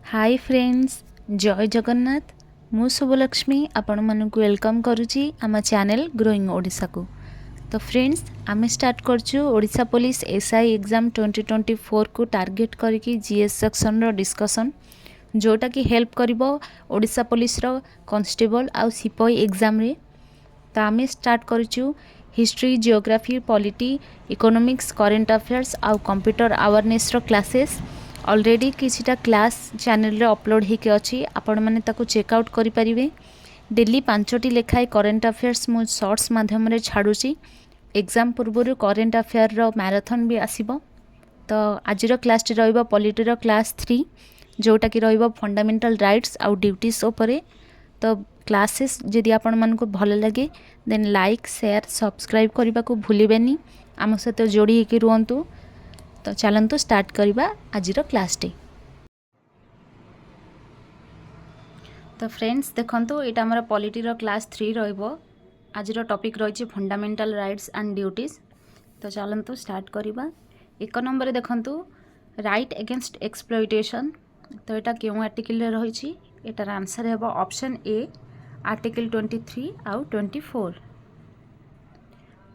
Hi friends, जय जगन्नाथ। मु शुभलक्ष्मी आपण मानक वेलकम करुची आम चैनल ग्रोइंग ओडिशा को। तो फ्रेंड्स आम स्टार्ट करछु ओडिशा पुलिस एसआई एग्जाम 2024 को टार्गेट करके जीएस सेक्शन रो डिस्कशन, जोटा कि हेल्प करिवो ओडिशा पुलिस रो कांस्टेबल आउ सिपाही एग्जाम रे। तो आम स्टार्ट करछु history, geography, polity, economics, current affairs आउ कंप्यूटर अवेयरनेस रो क्लासेस ऑलरेडी किछिटा क्लास चैनल रे अपलोड होके अछि। आपण माने ताको चेकआउट करि परिबे। डेली 5टी लेखाए करंट अफेयर्स मु शॉर्ट्स माध्यम रे छाडुची। एग्जाम पूर्व करंट अफेयर रो मैराथन भी आसीबो। तो आजिर क्लास टी रहइबो पॉलिटी रो क्लास 3, जोटा कि रहइबो फंडामेंटल राइट्स आउ ड्यूटीज उपरे। तो क्लासेस जदि आपण मानको भल लगे देन लाइक, शेयर, सब्सक्राइब करबा को भूलिबेनी। आम सहित जोड़ी होके रुहंतु। तो चलंतु स्टार्ट करबा आजिर क्लास टी। तो फ्रेंड्स देखंतु एटा हमर पॉलिटी रो क्लास 3 रहइबो। आजिर टॉपिक रहिछि फंडामेंटल राइट्स एंड ड्यूटीज। तो चलंतु स्टार्ट करबा। एक नंबर देखंतु राइट अगेंस्ट एक्सप्लॉइटेशन। तो एटा केउ आर्टिकल रे रहिछि? एटार आंसर हेबो ऑप्शन ए, आर्टिकल 23 आउ 24।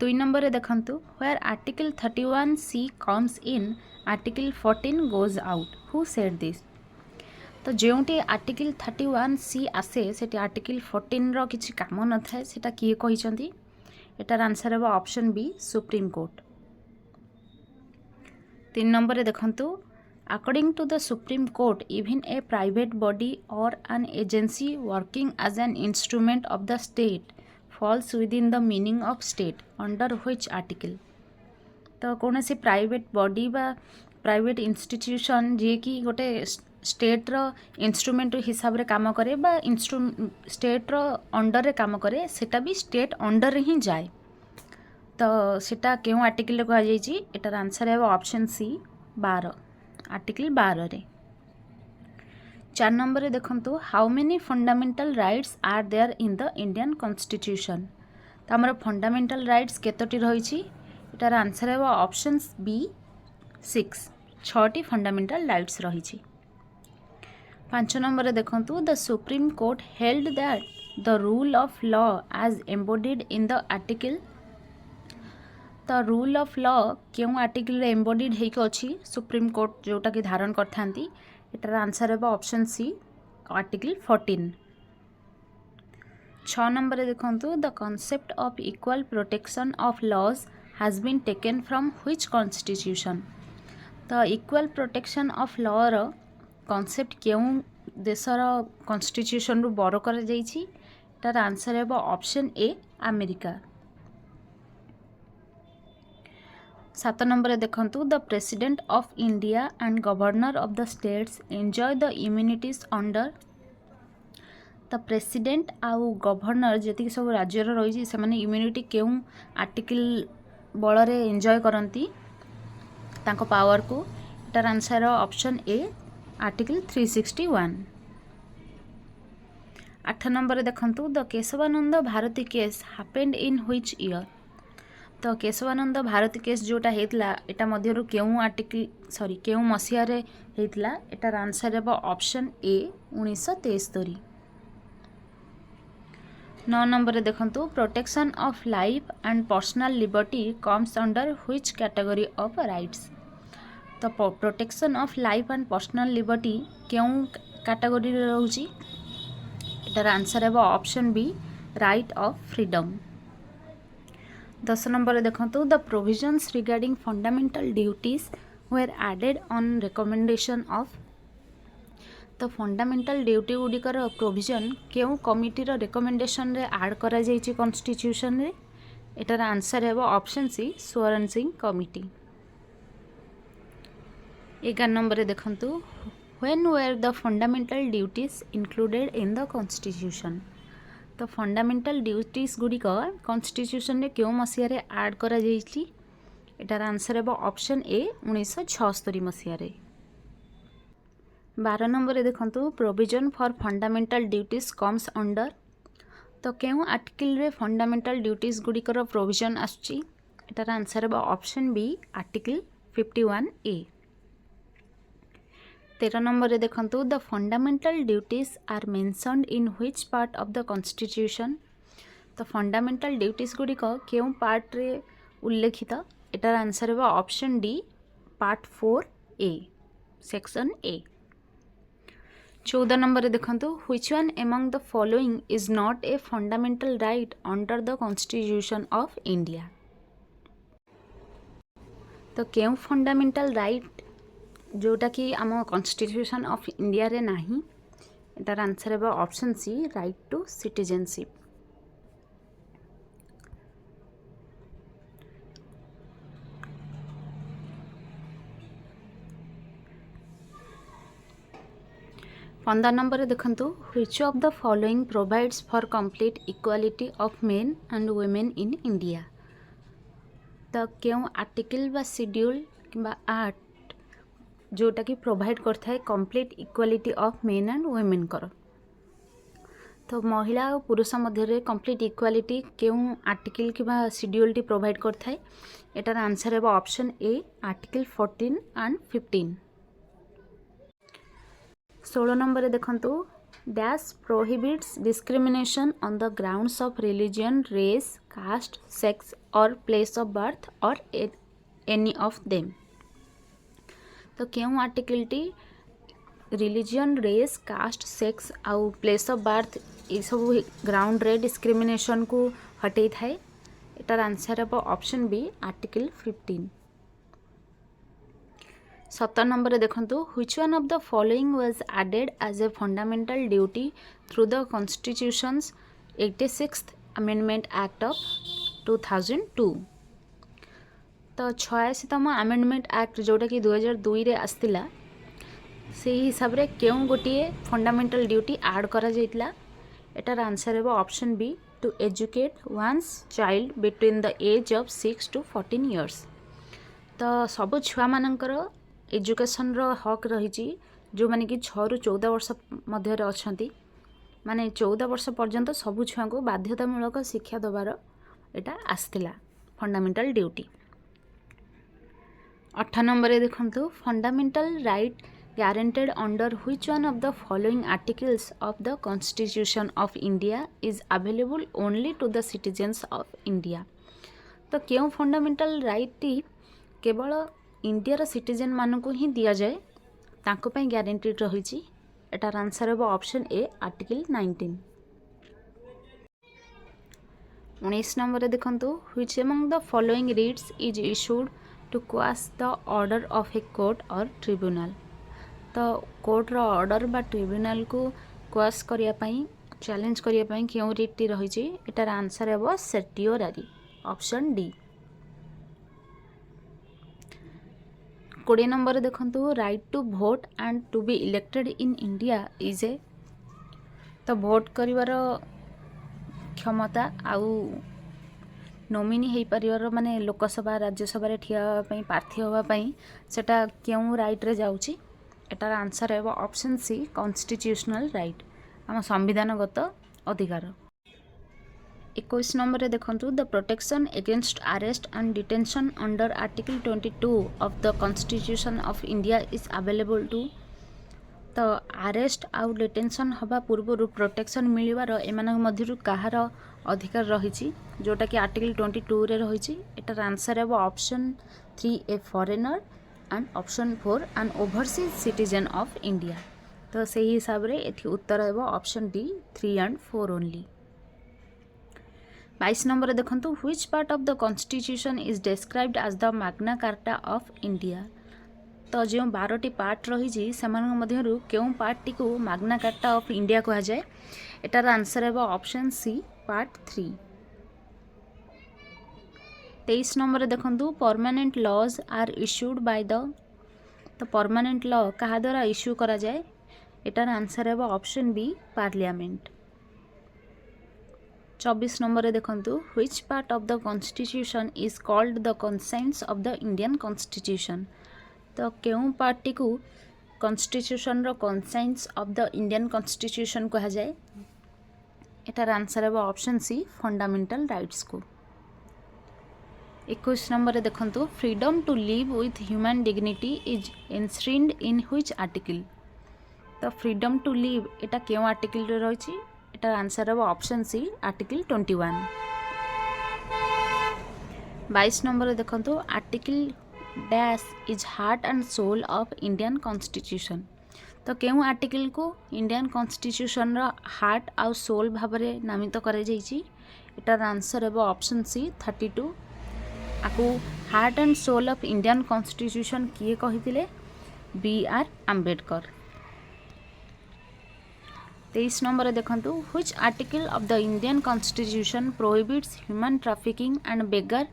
2 नंबर देखंतु where article 31 C comes in, article 14 goes out, who said this? तो जोटी आर्टिकल 31 सी आसे सेटी आर्टिकल 14 रो किछि काम न थाए, सेटा किए कहिसंती? एटार आंसर हेबो option B, supreme court. 3 number देखंतु according to the supreme court even a private body or an agency working as an instrument of the state falls within the meaning of state under which article? तो कौन सी private body बा private institution जी कि गोटे state रो instrument हिसाब रे काम करे बा स्टेट रो अंडर रे काम करे, सेटा भी स्टेट अंडर ही जाए। तो सेटा केउ आर्टिकल रे कहा जायछि? एटार आंसर है ऑप्शन सी, 12, आर्टिकल 12 रे। 4 नंबर देखंतु how many fundamental rights are there in the Indian constitution? तो हमर फंडामेंटल राइट्स केतोटी रहिछि? एटार आंसर है ऑप्शन बी, 6, 6टी फंडामेंटल राइट्स रहिछि। 5 नंबर देखंतु the supreme court held that the rule of law as embodied in the article. तो रूल ऑफ लॉ केउ आर्टिकल रे एम्बोडिड हेक अछि सुप्रीम कोर्ट जोटा कि धारण करथांती? एटार आंसर है ऑप्शन सी, आर्टिकल 14। 6 नंबर देखंतु the concept of equal protection of laws has been taken from which constitution? तो इक्वल प्रोटेक्शन ऑफ लॉ रो कॉन्सेप्ट केउ देशर कॉन्स्टिट्यूशन रु बोरो कर जाइछि? एटार आंसर है ऑप्शन ए, अमेरिका। 7 नंबर देखंतु the president of India and governor of the states enjoy the immunities under. तो प्रेसिडेंट आउ गवर्नर जति सब राज्य रही से माने इम्यूनिटी केउ आर्टिकल बल रे एंजॉय करंती तांको पावर को? एटार answer option A, article 361। 8 number देखंतु the Kesavananda Bharati case happened in which year? तो केशवानंद भारती केस जोटा हेतला एटा मध्यरु केउ आर्टिकल केउ मसिया रे हेतला? एटार आंसर है ऑप्शन ए, 1973। 9 नंबर देखंतु protection of life and personal liberty comes under which category of rights? तो protection of life and personal liberty केउ कैटेगरी रे रहउची? एटार आंसर है option B, right of freedom. 10 number देखंतु the provisions regarding fundamental duties were added on recommendation of. तो fundamental duty गुडिकर provision केउ कमिटी रो रिकमेंडेशन रे ऐड करा जायछि कॉन्स्टिट्यूशन रे? एटार आंसर है option C, Swaran Singh committee. 11 number देखंतु when were the fundamental duties included in the constitution? तो फंडामेंटल ड्यूटीज गुडिक कॉन्स्टिट्यूशन रे केउ मसिया रे ऐड करा जायछि? एटार आंसर है ऑप्शन ए, 1976 मसिया रे। 12 नंबर देखंतु provision for fundamental duties comes under. तो केउ आर्टिकल रे फंडामेंटल ड्यूटीज गुडिकर प्रोविजन आछि? एटार आंसर है option B, article 51 A. 13 number देखंतु the fundamental duties are mentioned in which part of the constitution. तो फंडामेंटल ड्यूटीज गुड़िक केउ पार्ट रे उल्लेखित, एटार आंसर है option D part 4A section A. 14 number देखंतु which one among the following is not a fundamental right under the constitution of India. तो केउ फंडामेंटल राइट जोटा कि आम कॉन्स्टिट्यूशन ऑफ इंडिया रे नाही, एटार आंसर है option C right to citizenship. पंद्रह नंबर देखंतु which of the following provides for complete equality of men and women in India. तो क्यों आर्टिकल बा शेड्यूल किंबा एक्ट जोटा कि प्रोवाइड करथाय complete equality of men and women कर। तो महिला और पुरुष मध्य कंप्लीट इक्वालिटी क्यों आर्टिकल किंबा शेड्यूल टी प्रोवाइड करथाय, एटार आंसर है option A article 14 and 15। 16 number देखंतु dash prohibits discrimination on the grounds of religion, race, caste, sex और प्लेस ऑफ बर्थ और एनी ऑफ देम। तो क्यों आर्टिकल टी रिलीजन, रेस, कास्ट, सेक्स आउ प्लेस ऑफ बर्थ ये सब ग्राउंड रे डिस्क्रिमिनेशन को हटई थाए, एटार आंसर है ऑप्शन बी आर्टिकल 15। 17 नंबर देखंतु which one of the following was added as a fundamental duty through the constitution's 86th amendment act of 2002। तो 86तम अमेंडमेंट एक्ट जोटा कि 2002 रे आस्तिला, से हिसाब रे केउ गोटिए फंडामेंटल ड्यूटी ऐड करा जाइतला, एटार आंसर है option B to educate one's child between the age of 6 to 14 years. तो सब छुआ मानकर एजुकेशन रो हक रही जो माने कि 6 ରୁ 14 वर्ष मध्य अच्छा माने 14 वर्ष पर्यंत सबू छुआ को बाध्यतामूलक शिक्षा दबार एटा आसला फंडामेंटल ड्यूटी। 8 नंबर देखंतु fundamental right guaranteed under which one of the following articles of the Constitution of India is available only to the citizens of India। तो क्यों फंडामेंटल राइट टी केवल इंडिया सिटीजन मानक ही दि जाए तांको पई ग्यारंटीड रही, एटार आंसर है ऑप्शन ए आर्टिकल 19। 19 नंबर देखंतु which among the following writs is issued to quash the order of a court और ट्रिब्यूनल। तो कोर्टर ऑर्डर बा ट्रिब्यूनल को क्वाश करने चैलेंज करने क्यों रीट टी रही, एटार आंसर है सेटियोरारी ऑप्शन डी। 20 नंबर देखंतु right to vote and to be elected in India is a. तो भोट करिवार क्षमता आउ नॉमिनी हो पार माने लोकसभा राज्यसभा ठिया प्रार्थी होगापाई सेटा क्यों राइट रे जाउची, एटार आंसर है ऑप्शन सी कॉन्स्टिट्यूशनल राइट आम संविधानगत अधिकार। 21 नंबर देखंतु the protection against arrest and detention under article 22 of the constitution of India is available to. तो अरेस्ट आउ डिटेंशन हवा पूर्व प्रोटेक्शन मिलवार एमान मध्यरु कहार अधिकार रही जोटा कि आर्टिकल 22 रे रही, एटार आंसर है option 3 a foreigner and option 4 an overseas citizen of India. तो से हिसाब रे एथि उत्तर है option D 3 and 4 only. 22 number देखंतु which part of the constitution is described as the Magna Carta of India. तो जो 12टी पार्ट रही से क्यों पार्ट टी को मैग्ना कार्टा ऑफ इंडिया कहा जाए, एटार आंसर है ऑप्शन सी पार्ट 3। 23 नंबर देखंतु permanent laws are issued by the. तो परमानेंट लॉ कहा द्वारा इश्यू करा जाए, एटार आंसर है ऑप्शन बी पार्लियामेंट। 24 नंबर देखंतु which part of the constitution is called the conscience of the Indian constitution. तो क्यों पार्ट टी को कॉन्स्टिट्यूशन रो conscience of the Indian constitution कहा जाए, एटार आंसर है ऑप्शन सी फंडामेंटल राइट्स को। 21 नंबर देखंतु freedom to live with human dignity is enshrined in which article. तो फ्रीडम टू लिव एटा क्यों आर्टिकल रे रही एटार आंसर हम ऑप्शन सी आर्टिकल 21। 22 नंबर देखो article dash is heart and soul of Indian constitution. तो क्यों आर्टिकल को इंडियन कॉन्स्टिट्यूशन रो हार्ट आउ सोल भाव में नामित कर एटार आंसर हम ऑप्शन सी 32। आपको heart and soul of Indian constitution किए कही बी.आर. आम्बेडकर। 23 नंबर देखो which article of the Indian constitution prohibits human trafficking and beggar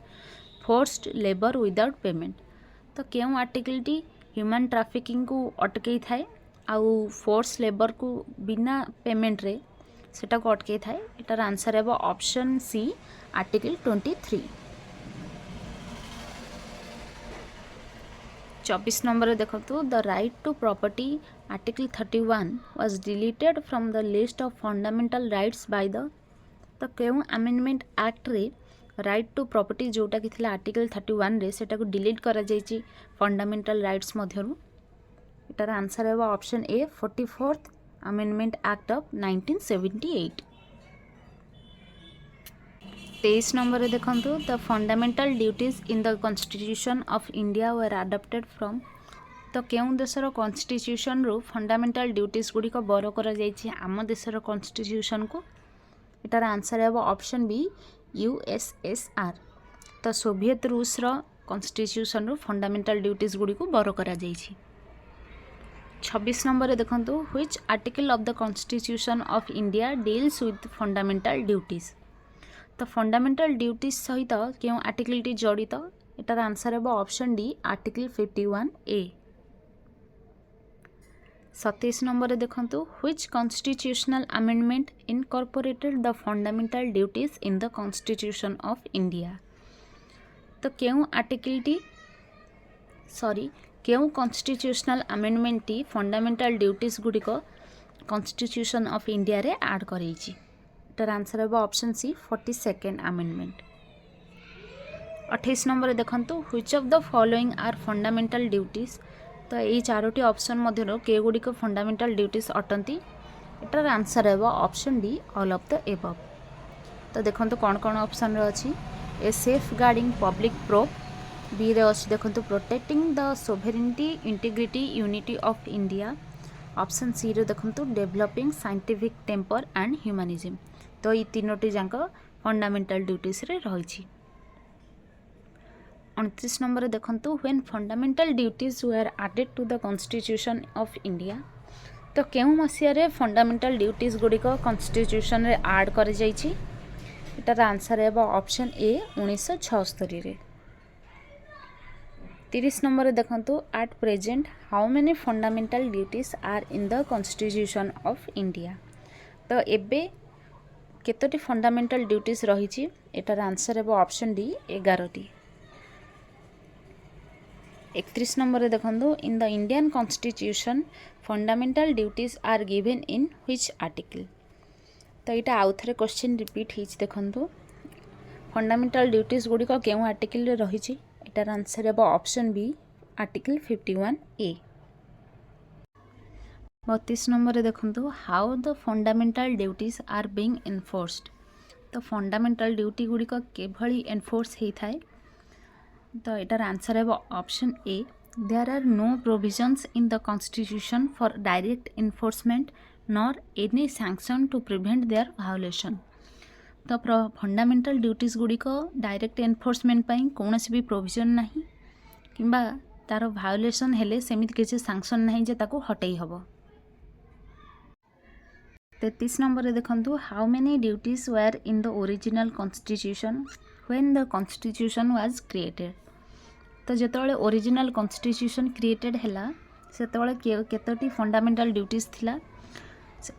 forced labour without payment. तो क्यों आर्टिकल टी ह्यूमन ट्रैफिकिंग को अटकई थाए आउ फोर्स लेबर को बिना पेमेंट रे सेटा को अटकई थाए एटार आंसर है ऑप्शन सी आर्टिकल 23। 24 नंबर देखो the right to property article 31 was deleted from the list of fundamental rights by the. तो क्यों अमेंडमेंट एक्ट रे राइट टू प्रॉपर्टी जोटा कि आर्टिकल 31 रे सेटा को डिलीट करा जायछि फंडामेंटल राइट्स मध्यरु एटार आंसर है option A 44th amendment act of 1978। 23 number देखो the fundamental duties in the constitution of India were adopted from. तो क्यों देशर कॉन्स्टिट्यूशन रु फंडामेंटल ड्यूटीज गुड़िक बर कर आम देशर कॉन्स्टिट्यूशन को एटार आंसर है ऑप्शन बी यूएसएसआर। तो सोवियत रूस रो कॉन्स्टिट्यूशन रु फंडामेंटल ड्यूटीज गुड़िक बर कर 26 नंबर देखो which article of the constitution of India deals with fundamental duties. तो फंडामेंटल ड्यूटीज सहित क्यों आर्टिकल टी जड़ित एटार आंसर है option D article 51A। 27 number देखो which constitutional amendment incorporated the fundamental duties in the constitution of India. तो क्यों आर्टिकल टी क्यों constitutional amendment T fundamental duties गुड़िक कॉन्स्टिट्यूशन ऑफ इंडिया रे ऐड करेछि एटार आंसर है option C 42nd amendment. 28 number देखो which of the following are fundamental duties. तो यही चारोटी ऑप्शन मध्य के गुड़िक फंडामेंटल ड्यूटीज अटंती एटार आंसर है option D all of the above. तो देखो कौन कौन ऑप्शन अच्छी A safeguarding public property B रे अच्छी देखो protecting the sovereignty integrity unity of India option C रे देखो developing scientific temper and humanism. तो ये तीनोटी जाक फंडामेंटल ड्यूटीज रे रही। 29 नंबर देखो when fundamental duties were added to the constitution of India. तो क्यों मसीह फंडामेंटल ड्यूटीज गुड़िक कॉन्स्टिट्यूशन रे ऐड कर जाइछि एटार आंसर है ऑप्शन ए 1976 रे। 30 नंबर देखो at present how many fundamental duties are in the constitution of India. तो एबे केतोटी फंडामेंटल ड्यूटीज रही एटार आंसर है ऑप्शन डी 11टी। 31 नंबर देखो in the Indian constitution fundamental duties are given in which article. तो यहाँ आउ थे क्वेश्चन रिपीट हो देखो फंडामेंटल ड्यूटीज गुड़िक क्यों आर्टिकल रही एटार आंसर है option B article 51A। 32 number देखो how the fundamental duties are being enforced. तो फंडामेंटल ड्यूटी गुड़िक केभली एनफोर्स होता है तो एटार आंसर है option A there are no provisions in the constitution for direct enforcement nor any sanction to prevent their violation. तो फंडामेंटल ड्यूटीज गुड़िक डायरेक्ट एनफोर्समेंट पाई कौन भी प्रोविजन नहीं किंबा तार वायोलेशन हेले सेमिति किसी सैंक्शन नहीं जे ताको हटई हबो। 33 नंबर देखो how many duties were in the original constitution when the constitution was created. तो जिते ओरिजिनल कॉन्स्टिट्यूशन क्रिएटेड हैला सेतबेले केतोटी फंडामेंटल ड्यूटीज थिला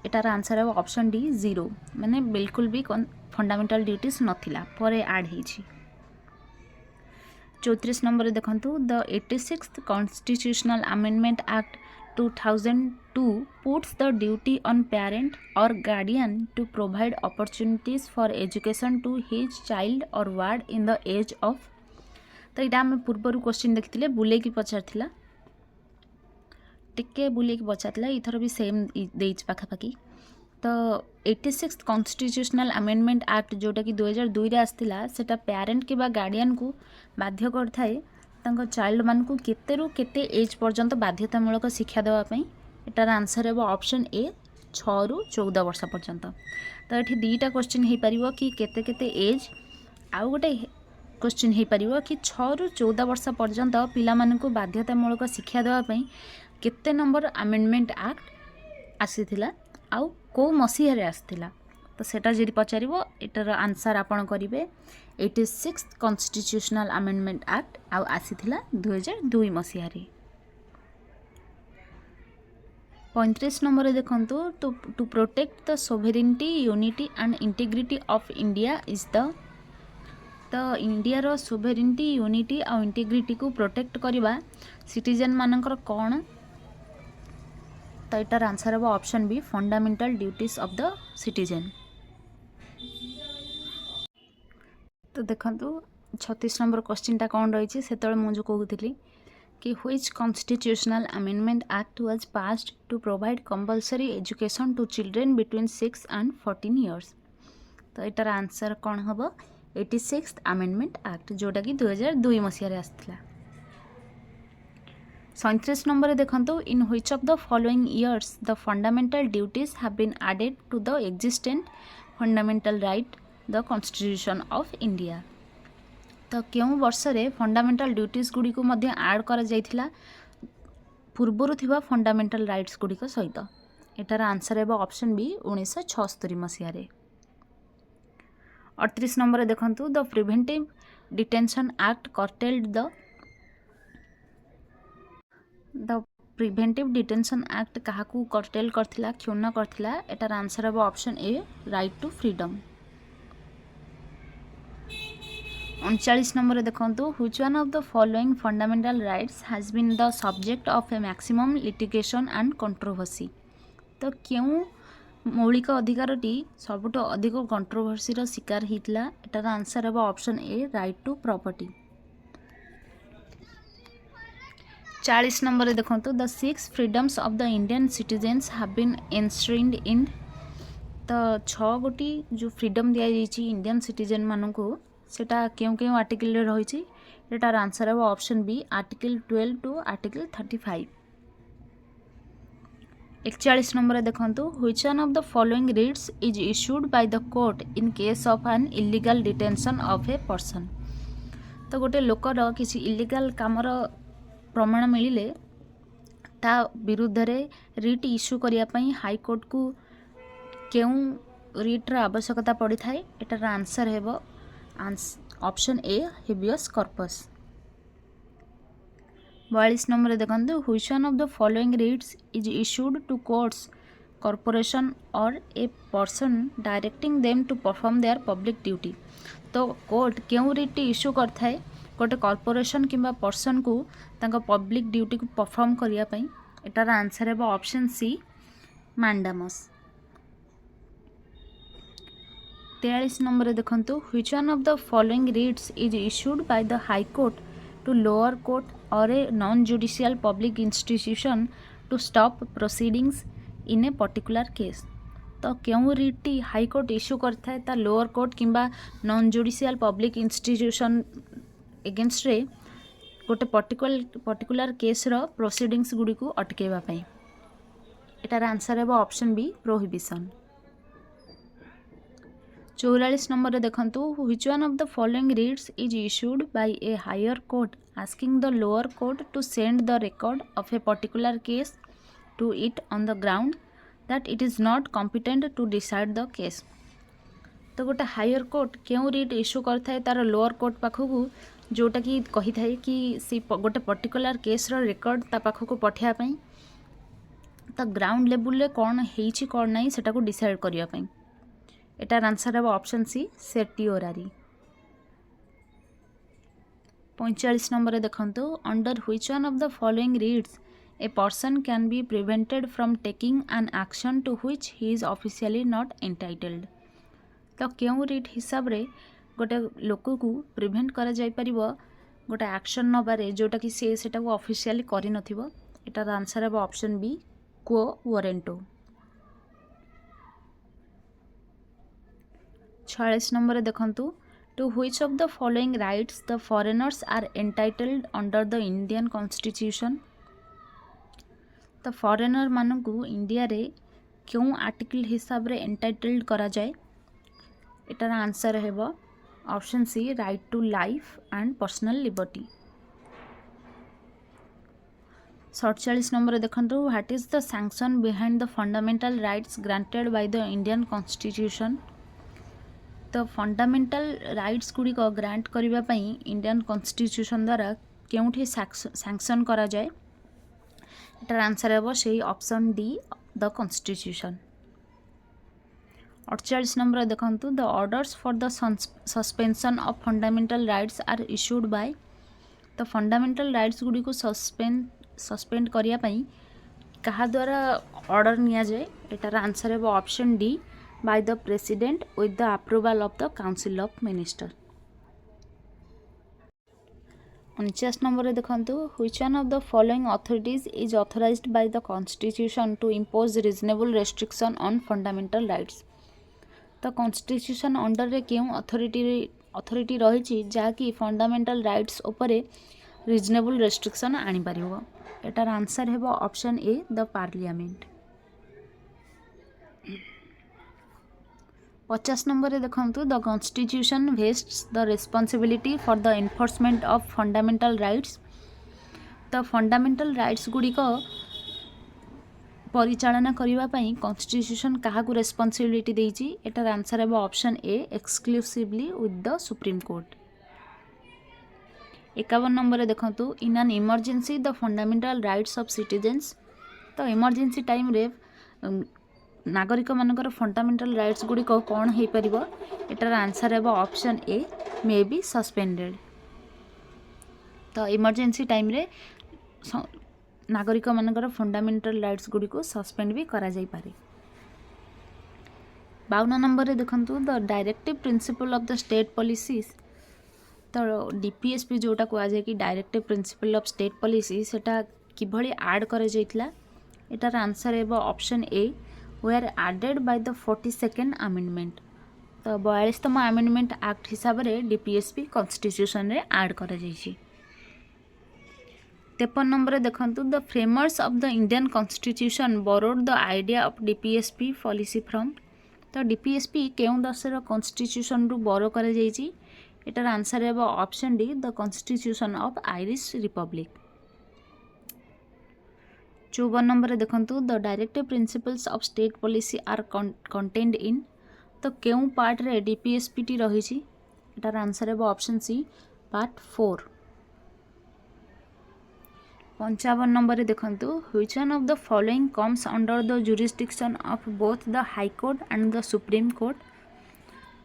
एटार आंसर है ऑप्शन डी 0 माने बिल्कुल भी फंडामेंटल ड्यूटीज नथिला परे ऐड होईछि। 34 नंबर देखो the 86th constitutional amendment act 2002 puts the duty on parent or guardian to provide opportunities for education to his child or ward in the age of। तो यहाँ आम पूर्वर question देखते बुले की पचार टिके बुलेक पचारा ether भी सेम दे पाखापाखि तो 86 कॉन्स्टिट्यूशनल अमेंडमेंट एक्ट जोटा कि 2002 आसला सेटा पेरेंट कि गार्डियन को बाध्य कर चाइल्ड मान को केते रु केते एज पर्यंत बाध्यतामूलक शिक्षा देवाई। एटार आंसर है ऑप्शन ए 6 रु 14 वर्ष पर्यंत। तो ये दुईटा क्वेश्चन हो पार कि केते केते एज आउ गोटे क्वेश्चन हो पार कि 6 रु 14 वर्ष पर्यंत पिला मानकु बाध्यतामूलक शिक्षा देवाई केते नंबर अमेंडमेंट एक्ट आसीथिला आउ को मसीह रे आसथिला। तो सेटा जदि पचार एटार आंसर आपन करेंगे 86 कॉन्स्टिट्यूशनल अमेंडमेंट एक्ट आउ आसीथिला 2002 मसीह रे। 35 नंबर देखंतु to protect the sovereignty unity and integrity of India is the India रो सोवेरेनिटी यूनिटी आ इंटीग्रिटी को प्रोटेक्ट करवा सिटीजन मानकर कौन। तो यार आंसर है option B fundamental duties of the citizen. तो देखंतु 36 नंबर क्वेश्चन टा कौन रही से मुझे कहूली कि which constitutional amendment act was passed to provide compulsory education to children between 6 and 14 years. तो यार आंसर कौन हम 86 अमेंडमेंट एक्ट जोटा कि 2002 मसीह आसला। 37 नंबर देखंतु in which of the following years the fundamental duties have been added to the existent fundamental right the constitution of India. तो क्यों वर्ष रे फंडामेंटल ड्यूटीज गुड़ी को मध्य ऐड करा जायथिला पूर्वरु थिबा फंडामेंटल राइट्स गुड़ी को सहित। एटार आंसर है ऑप्शन बी 1976 मसीह रे। 38 नंबर देखंतु the preventive detention act curtailed the preventive detention act क्या कर्टेल करथिला क्षुण्ण करथिला। एटार आंसर है option A right to freedom. 39 number देखंतु which one of the following fundamental rights has been the subject of a maximum litigation and controversy. तो क्यों मौलिक अधिकारटी सबुठ अधिक कंट्रोवर्सी शिकार होता। एटार आंसर है option A right to property. 40 number देखंतु the 6 freedoms of the Indian citizens have been enshrined in. तो 6 गोटी जो फ्रीडम दिया जाइए इंडियन सिटीजन मानू सेटा क्यों क्यों आर्टिकल रही। एटार आंसर है option B article 12 to article 35। 41 number देखंतु which one of the following writs is issued by the court in case of an illegal detention of a person. तो गोटे लोकर किसी इलीगल कामर प्रमाण मिले ता विरुद्ध रे रिट इश्यू करने हाईकोर्ट को क्यों रिट्र आवश्यकता पड़ी थाए। एटार आंसर है option A habeas corpus. 42 number देखंतु which one of the following writs is issued to courts corporation or a person directing them to perform their public duty. तो कोर्ट क्यों रिट इश्यू करथाए गोटे कॉर्पोरेशन किंबा person को तांका public duty को perform करिया पई। एटार आंसर है ऑप्शन सी मैंडामस। 43 नंबर देखंतु which one of the following writs is issued by the high court to lower court or a non judicial public institution to stop proceedings in a particular case. तो क्यों रिटी high court issue करता है lower court किंबा non judicial public institution against रे गोटे particular case रो proceedings गुडी को अटकेबा पई। एटार आंसर है ऑप्शन बी प्रोहिबिशन। 44 नंबर देखंतु which one of the following writs is issued by a higher court asking the lower court to send the record of a particular case to it on the ground that it is not competent to decide the case. तो गोटे higher court क्यों writ issue करता है तार lower court पाखक जोटा कि कही थाए कि सी गोटे पर्टिकुलर केस रो रिकॉर्ड ता पाखक पठिया पई तो ग्राउंड लेवल कौन होइछि कौन नहीं सेटा को डिसाइड करिया पई। एटार आंसर है ऑप्शन सी सेटिओरारी। 45 नंबर देखंतु under which one of the following writs a person can be prevented from taking an action to which he is officially not entitled. तो क्यों रीड हिसाब रे गोटे लोक को प्रिवेंट करा जाय परिबो गोटे एक्शन नबारे जोटा कि से सेटा को ऑफिशियली करि नथिबो एटार आंसर है option B quo warranto. 46 number देखंतु to which of the following rights the foreigners are entitled under the Indian constitution. तो फॉरेनर मानकु इंडिया रे क्यों आर्टिकल हिसाब रे एंटाइटल्ड करा जाए। एटार आंसर है option C right to life and personal liberty. 47 number देखंतु what is the sanction behind the fundamental rights granted by the Indian constitution. तो फंडामेंटल राइट्स गुड़ी को ग्रांट करबा पई इंडियन कॉन्स्टिट्यूशन द्वारा केउठी सैंक्शन करा जाए। एटार आंसर है से option D the constitution. 48 number देखंतु the orders for the suspension of fundamental rights are issued by. तो फंडामेंटल राइट्स गुड़ी को सस्पेंड करिया पई कहा द्वारा ऑर्डर निया जाए। एटार आंसर है option D by the president with the approval of the council of minister. 49 number देखंतु which one of the following authorities is authorized by the constitution to impose reasonable restriction on fundamental rights. तो constitution under रे क्यों authority रही जहाँकि fundamental rights उपरे reasonable restriction आनी पारिबो। एटार आंसर है option A the parliament. 50 number देखंतु the constitution vests the responsibility for the enforcement of fundamental rights. तो फंडामेंटल राइट्स गुड़ी को परिचालना करबा पई कॉन्स्टिट्यूशन काहा को रेस्पांसिबिलिटी देइछि। एटार आंसर है option A exclusively with the supreme court. 51 number देखंतु in an emergency the fundamental rights of citizens. तो इमरजेंसी टाइम रे नागरिक मानकर फंडामेंटल राइट्स गुड़ी को कौन हो पार। एटार आंसर है option A may be suspended. तो इमरजेंसी टाइम रे नागरिक मानकर फंडामेंटल राइट्स गुड़ी को सस्पेंड भी करा जाई पारे। 52 नंबर देखंतु the directive principle of the state policies. तो डीपीएसपी जोटा कह जाए कि directive principle of state policy सेटा किभली ऐड करा जाइतला। एटार आंसर है option A were added by the 42nd amendment. तो 42तम अमेंडमेंट एक्ट हिसाब से डीपीएसपी कॉन्स्टिट्यूशन रे ऐड करा जाइछि। 53 नंबर देखंतु the framers of the Indian constitution borrowed the idea of DPSP policy from. तो डीपीएसपी केउं दशर कॉन्स्टिट्यूशन रु बोरो करा जाइछि। एटार आंसर है option D the constitution of Irish republic. 54 number देखंतु the directive principles of state policy are contained in. तो केउं पार्ट रे डीपीएसपी टी रही छी। एटार आंसर है ऑप्शन सी पार्ट 4। 55 नंबर देखंतु which one of the following comes under the jurisdiction of both the high court and the supreme court.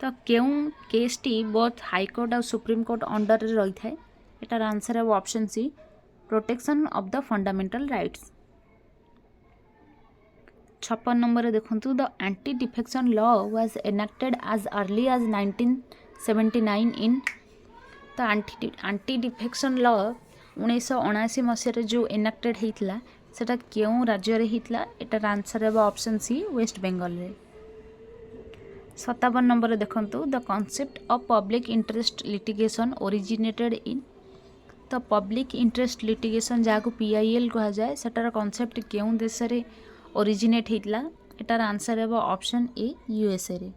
तो केउं केस टी बोथ हाई कोर्ट और सुप्रीम कोर्ट अंडर रे रही थाए। एटार आंसर है option C protection of the fundamental rights. 56 number देखंतु the anti defection law was enacted as early as 1979 in. तो एंटी डिफेक्शन लॉ 1979 मसीह जो एनेक्टेड होता सेटा क्यों राज्य रे होता। एटार आंसर है ऑप्शन सी वेस्ट बेंगल रे। 57 नंबर देखंतु the concept of public interest litigation originated in. तो पब्लिक इंटरेस्ट लिटिगेशन जहाँ को पीआईएल कहा जाए सेटार कॉन्सेप्ट क्यों देश रे ओरिजिनेट होता। एटार आंसर है ऑप्शन ए यूएसए रे।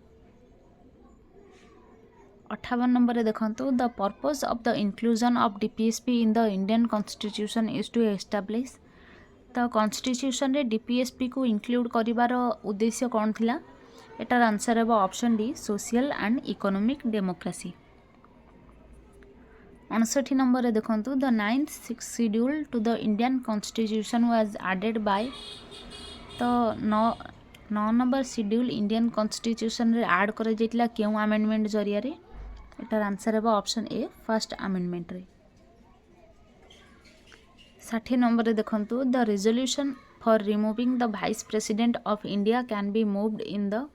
58 नंबर देखंतु the purpose of the inclusion of DPSP in the Indian constitution is to establish. तो कॉन्स्टिट्यूशन रे डीपीएसपी को इंक्लूड करिवार उद्देश्य कौन थिला। एटार आंसर है option D social and economic democracy. 59 number देखंतु the 9th schedule to the Indian constitution was added by. तो 9 नंबर शेड्यूल इंडियन कॉन्स्टिट्यूशन रे ऐड कर जाइतला क्यों अमेंडमेंट जरिया रे। एटार आंसर है ऑप्शन ए फर्स्ट अमेंडमेंट रे। 60 नंबर देखंतु the resolution for removing the vice president of India can be moved in the.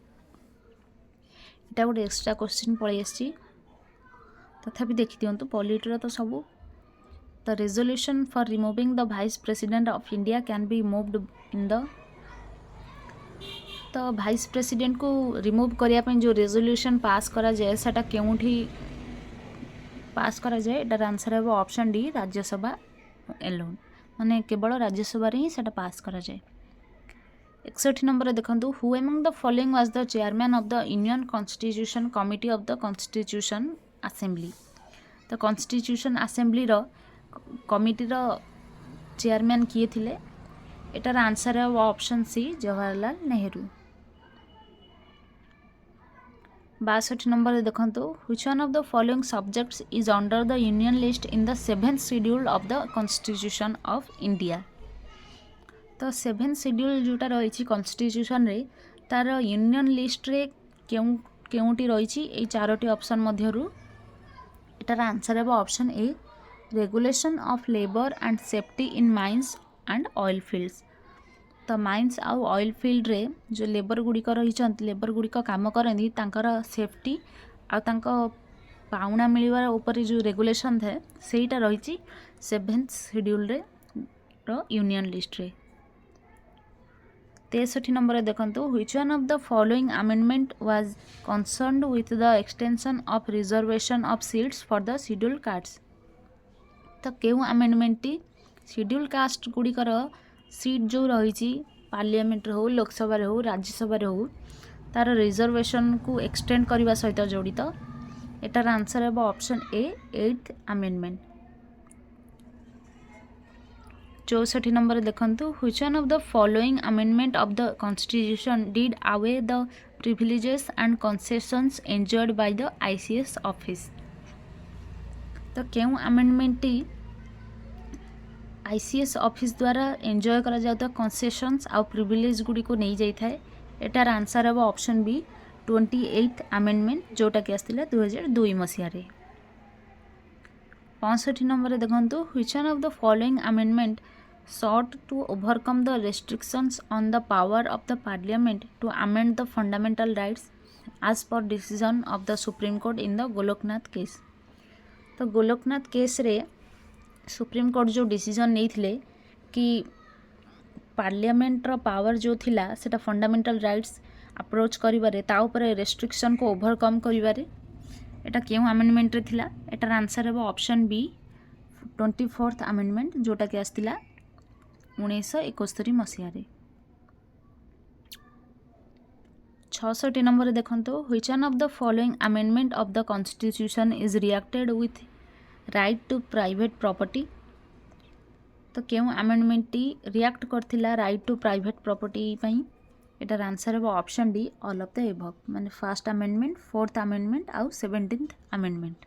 एटा गोटे एक्स्ट्रा क्वेश्चन पड़े आसी तथापि देखी दिंतु पॉलिटर तो सब The resolution for removing the vice president of India can be moved in the तो vice president को remove करने जो रेजोल्यूशन पास करा जाए सेटा केउठी पास करा जाए एटार आंसर है ऑप्शन डी राज्यसभा एलोन माने केवल राज्यसभा रे ही सेटा पास करा जाए 61 नंबर देखंतु who among the following was the chairman of the Indian constitution committee of the constitution assembly तो कॉन्स्टिट्यूशन असेंबली रो कमिटी रो चेयरमैन किए थिले एटार आंसर है option C Jawaharlal Nehru 62 number देखंतु which one of the following subjects is under the union list in the 7th schedule of the constitution of India तो 7th schedule जोटा रही कॉन्स्टिट्यूशन रे तार यूनियन लिस्ट रे केउटी रही ए चारोटी ऑप्शन मध्यरु एटार आंसर है option A regulation of labour and safety in mines and oil fields तो माइंस आउ ऑयल फील्ड रे जो लेबर गुड़िक रही लेबर गुड़िक काम करती सेफ्टी आउ पाउना मिलवार ऊपर जो रेगुलेशन थे सेटा रही 7th शेड्यूल रे यूनियन लिस्ट रे 63 नंबर देखंतु which one of the following amendment was concerned with the extension of reservation of seats for the schedule castes तो केउ अमेंडमेंट टी शेड्यूल कास्ट गुड़िकर सीट जो रही पार्लियामेंट हो लोकसभा हो राज्यसभा हो तार रिजर्वेशन को एक्सटेंड करने सहित जड़ित एटार आंसर है option A 8th amendment 64 number देखंतु which one of the following amendment of the constitution did away the privileges and concessions enjoyed by the ICS office तो क्यों अमेंडमेंट टी आईसीएस ऑफिस द्वारा एंजॉय करा जाता कंसेशंस आउ privilege Gudi को नहीं जाई थाए एटार आंसर है ऑप्शन बी 28th अमेंडमेंट जोटा कि आसला 2002 मसीह 65 नंबर देखंतु which one of the following amendment sought to overcome the restrictions on the power of the parliament to amend the fundamental rights as per decision of the Supreme Court in the Golaknath case तो Golaknath case रे supreme court जो decision नहीं थिले कि parliament रो power जो थिला सेटा fundamental rights approach करिबारे ता ऊपर रेस्ट्रिक्शन को ओवरकम करिबारे एटा केउ अमेंडमेंट रे थिला एटार आंसर है ऑप्शन बी 24th अमेंडमेंट जोटा कि आस्तिला 1971 मसीह 66 नंबर देखंतो which one of the following amendment of the constitution is reacted with right to private property तो क्यों अमेंडमेंट टी रिएक्ट करथिला राइट टू प्राइवेट प्रॉपर्टी पई एटार आंसर है option D all of the above माने फर्स्ट अमेंडमेंट 4th अमेंडमेंट आउ 17th amendment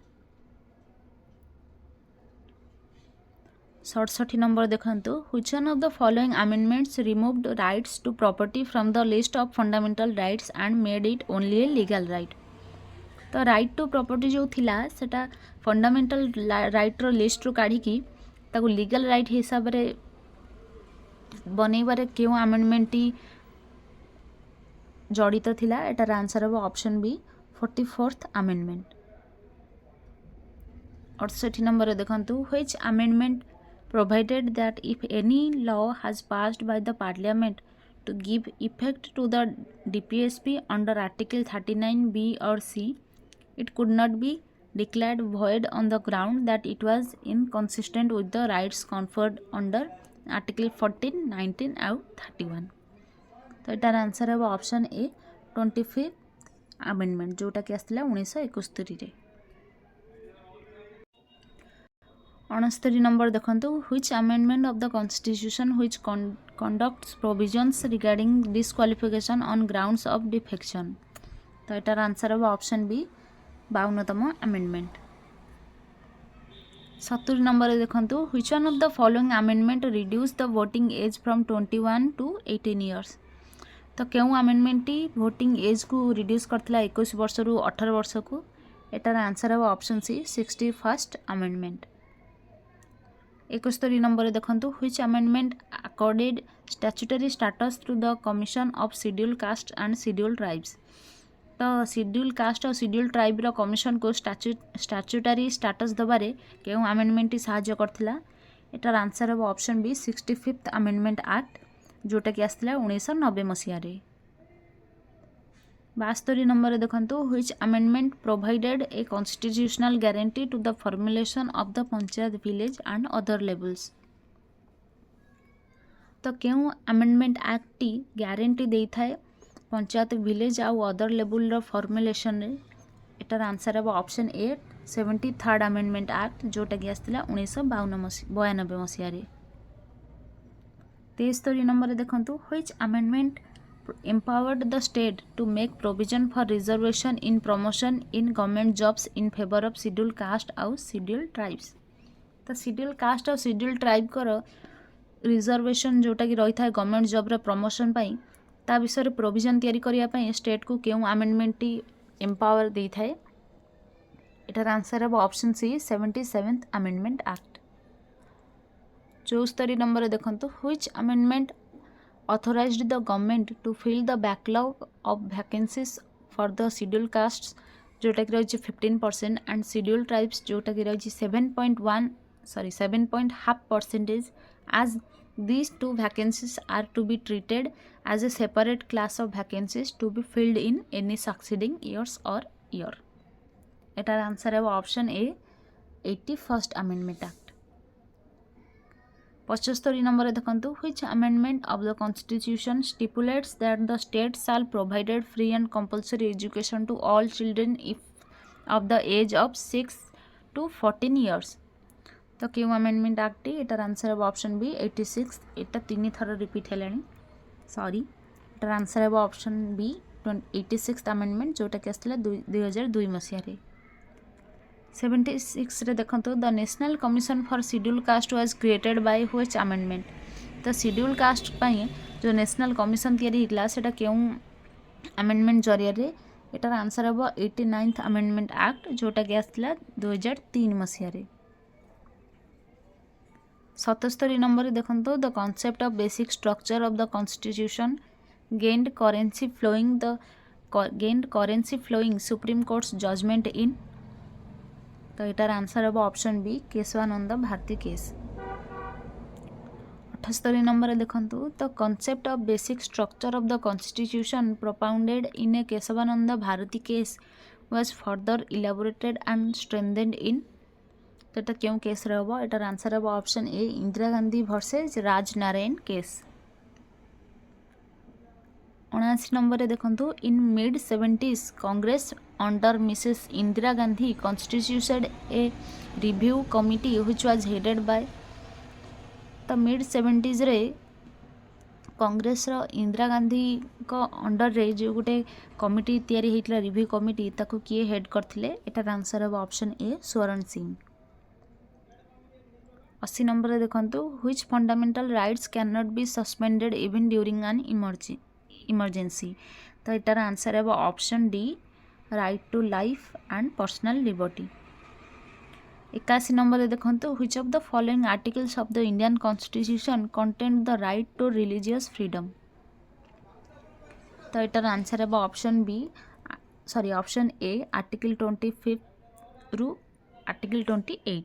67 number देखंतु which one of the following amendments removed rights to property from the list of fundamental rights and made it only a legal right तो right to property जो थिला सेटा fundamental right रो list रो काढ़ी की ताको legal right हिसाब रे बनैबारे क्यों अमेंडमेंट टी जड़ित थिला एटार आंसर है option B 44th amendment 68 number देखंतु which amendment provided that if any law has passed by the parliament to give effect to the DPSP under article 39B or C, it could not be declared void on the ground that it was inconsistent with the rights conferred under article 14, 19 और 31 तो यार answer है option ए 25th amendment जोटा कि आसला 1971 69 number देखंतु which amendment of the constitution which conducts provisions regarding disqualification on grounds of defection तो यार आंसर है ऑप्शन बी 52तम अमेंडमेंट 70 नंबर देखंतु which one of the following amendment reduce the voting age from 21 to 18 years तो क्यों amendment टी voting age को reduce करथिला 21 वर्ष रु 18 वर्ष को एटार आंसर है option C 61st amendment 71 number देखंतु which amendment accorded statutory status to the commission of schedule caste and schedule tribes तो शेड्यूल कास्ट और शेड्यूल ट्राइब रो कमिशन को स्टाच्यूटरी स्टाटस दबारे केउ अमेंडमेंट साहाय्य करथिला एटार आंसर हम option B 65th amendment act जोटा कि आसला 1990 मसीह रे 72 नंबर देखंतु which amendment provided a constitutional guarantee to the formulation of the panchayat village and other levels. तो क्यों अमेंडमेंट एक्ट टी गारंटी दे थाए पंचायत विलेज आउ अदर लेवल रो फॉर्मुलेशन रे एटार आंसर हम ऑप्शन ए 73rd अमेंडमेंट एक्ट जोटा कि आसला 1992 मसीह रे 73 नंबर देखंतु which amendment empowered the state to make provision for reservation in promotion in government jobs in favor of scheduled caste और scheduled tribes। तो scheduled caste और scheduled tribe कर reservation जोटा कि रही था गवर्नमेंट जॉब रे प्रमोशन पाई ता विषय रे प्रोविजन तैयारी करिया पाई स्टेट को केउ अमेंडमेंट टी एम्पावर दे थाए एटार आंसर है option C 77th amendment act. 74 number देखंतु which amendment authorized the government to fill the backlog of vacancies for the scheduled castes जोटा कि रही 15% and scheduled tribes जोटा कि रही 7.5% as these two vacancies are to be treated as a separate class of vacancies to be filled in any succeeding years or year। एटार answer है option A 81st amendment act. 75 number देखंतु which amendment of the constitution stipulates that the state shall provided free and compulsory education to all children if of the age of 6 to 14 years. तो क्यों amendment act एटार answer है option B 86 एटा 3 थर repeat हेलानी sorry एटार answer है option B 86th amendment जोटा कि आसला 2002 मसीह रे। 76 रे देखंतु the national commission for schedule caste was created by which amendment. तो शेड्यूल कास्ट पाई जो नेशनल कमिशन तैयारी हिला सेटा केउ अमेंडमेंट जरिया रे एटार आंसर हबो 89th अमेंडमेंट एक्ट जोटा कि आसला 2003 मसीह रे। 77 नंबर देखंतु the concept of basic structure of the constitution gained currency following supreme court's judgement in. तो एटार आंसर हम option B Keshavananda Bharati case. 78 number देखंतु the concept of basic structure of the constitution propounded in a Keshavananda Bharati case was further elaborated and strengthened in. तो एटा क्यों case रहबो एटार answer हम option A Indira Gandhi versus Rajnarain case. 79 number देखंतु in mid 70s Congress under Mrs Indira Gandhi constituted a review committee which was headed by. तो mid 70s रे कांग्रेस रो इंदिरा गांधी को अंडर रे जो गोटे कमिटी तैयारी हेतला रिव्यू कमिटी ताको किए हेड करथिले एटार आंसर हम option A Swaran Singh. 80 number देखंतु which fundamental rights can not be suspended even during an emergency. तो एटार आंसर है option D right to life and personal liberty. 81 number देखंतु which of the following articles of the Indian constitution contain the right to religious freedom. तो एटार answer है option A article 25 रु article 28।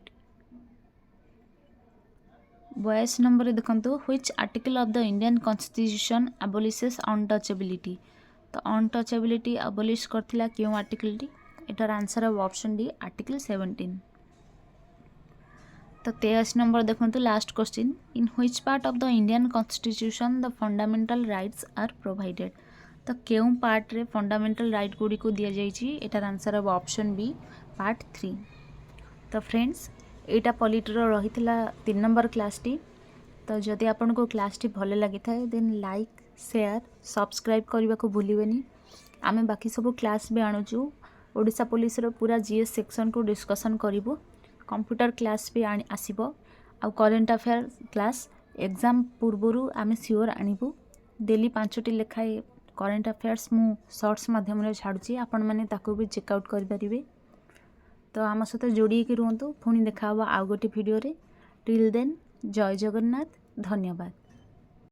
82 number देखंतु which article of the Indian constitution abolishes untouchability. तो untouchability abolish करथिला क्यों article टी एटार आंसर है ऑप्शन डी आर्टिकल 17। तो 83 नंबर देखंतु last question in which part of the Indian constitution the fundamental rights are provided. तो क्यों पार्ट रे फंडामेंटल राइट गुडी को दिया जाइछि एटार आंसर है ऑप्शन बी पार्ट 3। तो फ्रेंड्स एटा पॉलिटर रही 3 नंबर क्लास टी। तो जदि आपन को क्लास टी भले लगी थाए देन लाइक शेयर सब्सक्राइब करने को भूलिबेनी। आमे बाकी सब क्लास भी आणुचु ओडिशा पुलिस रो पूरा जीएस सेक्शन को डिस्कशन करिवु कंप्यूटर क्लास भी आसीबो आ करेंट अफेयर क्लास एग्जाम पूर्वरु आमे सियोर आनिबु। डेली 5टी लेखाए करेंट अफेयर्स मु शॉर्ट्स माध्यम रे छाडुची आपण माने ताको भी चेकआउट करि परिबे। तो आम सहित जोड़ी रुहतु पुणी देखा आउ गोटे वीडियो रे। टिल देन जय जगन्नाथ धन्यवाद।